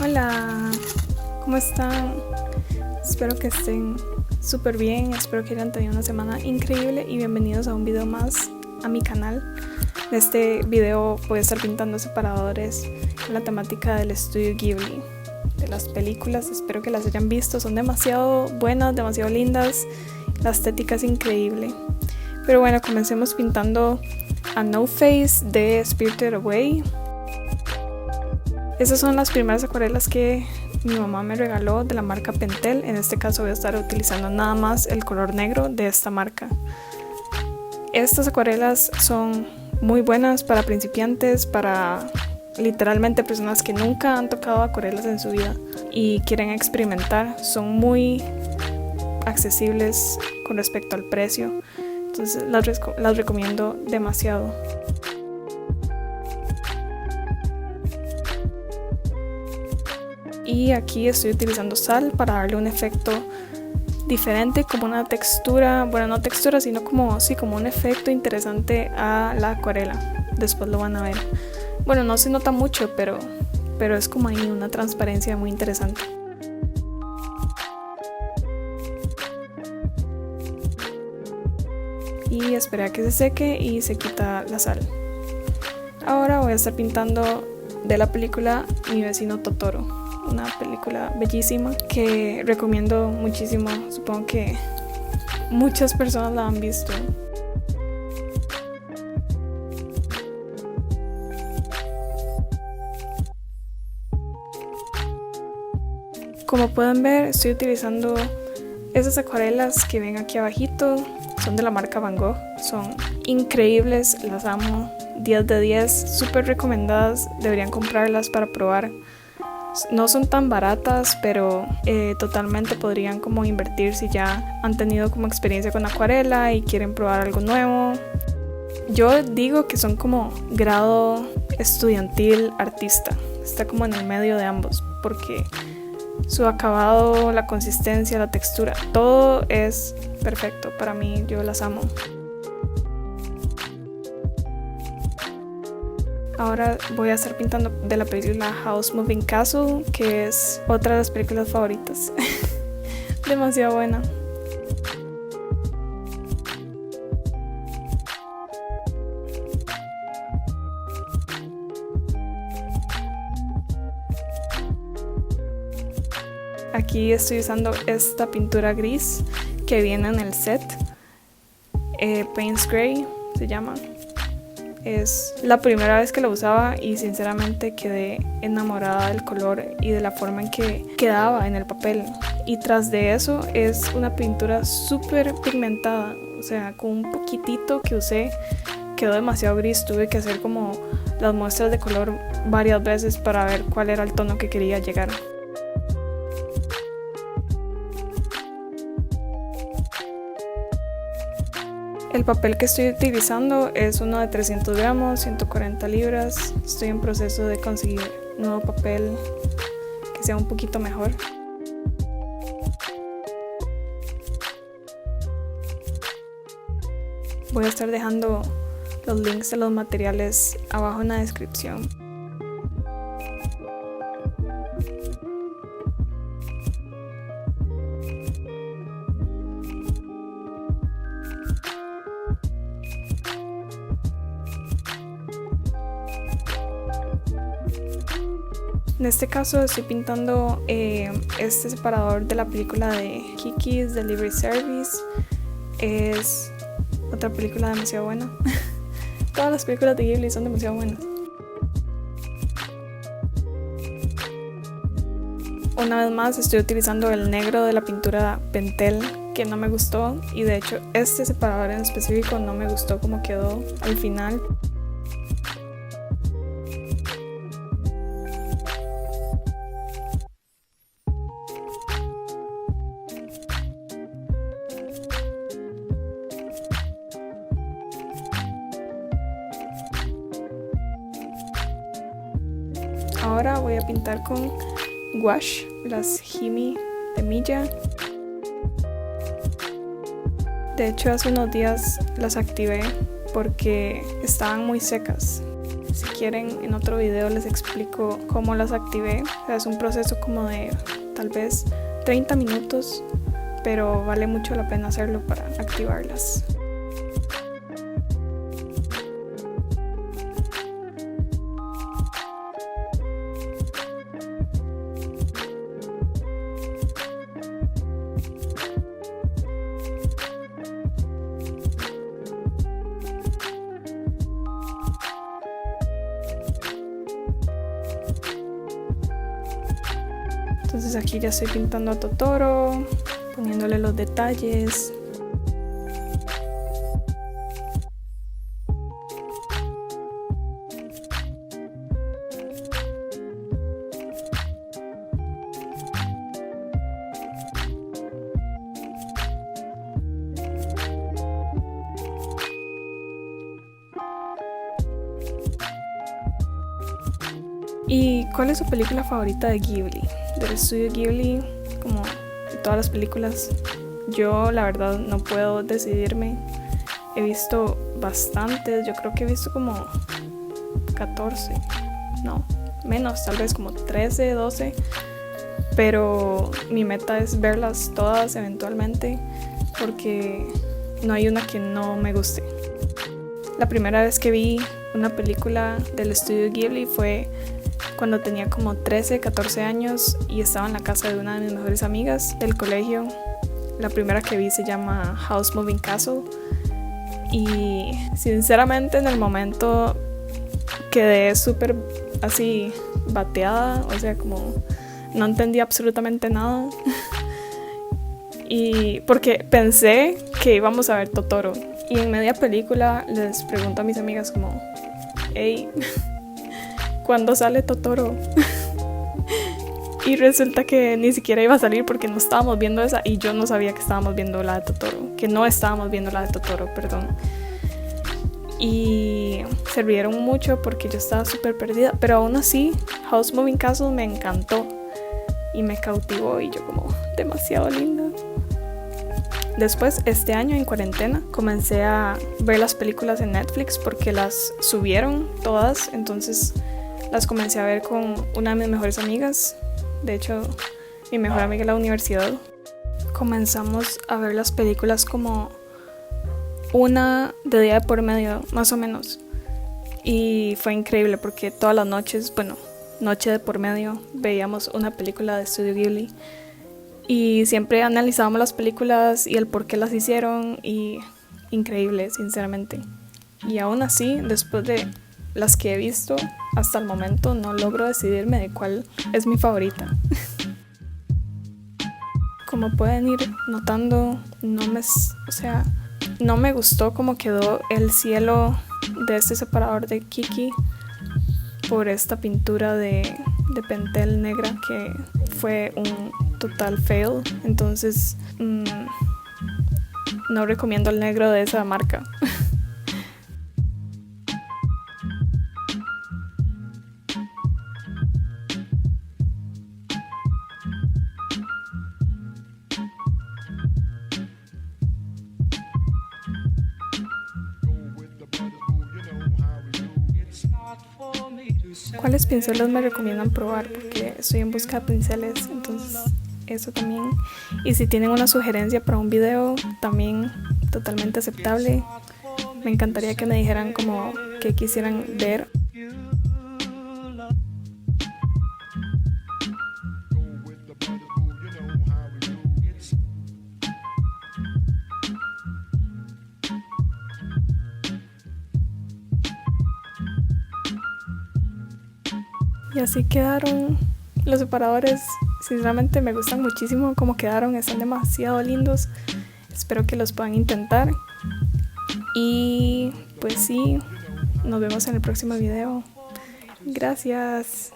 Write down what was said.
Hola, ¿cómo están? Espero que estén súper bien, espero que hayan tenido una semana increíble y bienvenidos a un video más a mi canal. En este video voy a estar pintando separadores con la temática del estudio Ghibli, de las películas. Espero que las hayan visto, son demasiado buenas, demasiado lindas, la estética es increíble. Pero bueno, comencemos pintando a No Face de Spirited Away. Estas son las primeras acuarelas que mi mamá me regaló de la marca Pentel. En este caso voy a estar utilizando nada más el color negro de esta marca. Estas acuarelas son muy buenas para principiantes, para literalmente personas que nunca han tocado acuarelas en su vida y quieren experimentar. Son muy accesibles con respecto al precio, entonces las recomiendo demasiado. Y aquí estoy utilizando sal para darle un efecto diferente, como una textura, bueno, no textura, sino como un efecto interesante a la acuarela. Después lo van a ver. Bueno, no se nota mucho, pero es como ahí una transparencia muy interesante. Y esperé a que se seque y se quita la sal. Ahora voy a estar pintando de la película Mi vecino Totoro. Una película bellísima que recomiendo muchísimo. Supongo que muchas personas la han visto. Como pueden ver, estoy utilizando esas acuarelas que ven aquí abajito. Son de la marca Van Gogh. Son increíbles, las amo. 10 de 10, súper recomendadas. Deberían comprarlas para probar. No son tan baratas, pero totalmente podrían como invertir si ya han tenido como experiencia con acuarela y quieren probar algo nuevo. Yo digo que son como grado estudiantil artista. Está como en el medio de ambos, porque su acabado, la consistencia, la textura, todo es perfecto para mí. Yo las amo. Ahora voy a estar pintando de la película Howl's Moving Castle, que es otra de las películas favoritas. Demasiado buena. Aquí estoy usando esta pintura gris que viene en el set. Payne's Gray se llama. Es la primera vez que la usaba y sinceramente quedé enamorada del color y de la forma en que quedaba en el papel. Y tras de eso es una pintura súper pigmentada, o sea, con un poquitito que usé quedó demasiado gris. Tuve que hacer como las muestras de color varias veces para ver cuál era el tono que quería llegar. El papel que estoy utilizando es uno de 300 gramos, 140 libras. Estoy en proceso de conseguir nuevo papel que sea un poquito mejor. Voy a estar dejando los links de los materiales abajo en la descripción. En este caso estoy pintando este separador de la película de Kiki's Delivery Service. Es otra película demasiado buena. Todas las películas de Ghibli son demasiado buenas. Una vez más estoy utilizando el negro de la pintura Pentel, que no me gustó, y de hecho este separador en específico no me gustó como quedó al final. Ahora voy a pintar con gouache, las Himi de Milla. De hecho hace unos días las activé porque estaban muy secas. Si quieren, en otro video les explico cómo las activé. O sea, es un proceso como de tal vez 30 minutos, pero vale mucho la pena hacerlo para activarlas. Entonces aquí ya estoy pintando a Totoro, poniéndole los detalles. ¿Y cuál es su película favorita de Ghibli? Del estudio Ghibli, como de todas las películas. Yo la verdad no puedo decidirme. He visto bastantes, yo creo que he visto como 14, no, menos, tal vez como 13, 12. Pero mi meta es verlas todas eventualmente, porque no hay una que no me guste. La primera vez que vi una película del estudio Ghibli fue cuando tenía como 13, 14 años y estaba en la casa de una de mis mejores amigas del colegio. La primera que vi se llama House Moving Castle y sinceramente en el momento quedé súper así bateada, o sea, como no entendí absolutamente nada. Y porque pensé que íbamos a ver Totoro y en media película les pregunto a mis amigas como, hey, ¿cuándo sale Totoro? Y resulta que ni siquiera iba a salir porque no estábamos viendo esa y yo no sabía que estábamos viendo la de Totoro, que no estábamos viendo la de Totoro, perdón. Y se rieron mucho porque yo estaba súper perdida, pero aún así House Moving Castle me encantó y me cautivó y yo como demasiado linda. Después, este año en cuarentena, comencé a ver las películas en Netflix porque las subieron todas, entonces las comencé a ver con una de mis mejores amigas, de hecho mi mejor amiga en la universidad. Comenzamos a ver las películas como una de día de por medio, más o menos, y fue increíble porque todas las noches, bueno, noche de por medio, veíamos una película de Estudio Ghibli y siempre analizábamos las películas y el por qué las hicieron y increíble, sinceramente. Y aún así, después de las que he visto hasta el momento, no logro decidirme de cuál es mi favorita. Como pueden ir notando, no me gustó cómo quedó el cielo de este separador de Kiki por esta pintura de Pentel negra que fue un total fail. Entonces no recomiendo el negro de esa marca. ¿Cuáles pinceles me recomiendan probar? Porque estoy en busca de pinceles, entonces eso también. Y si tienen una sugerencia para un video, también totalmente aceptable. Me encantaría que me dijeran como qué quisieran ver. Y así quedaron los separadores. Sinceramente me gustan muchísimo cómo quedaron, están demasiado lindos. Espero que los puedan intentar. Y pues sí, nos vemos en el próximo video. Gracias.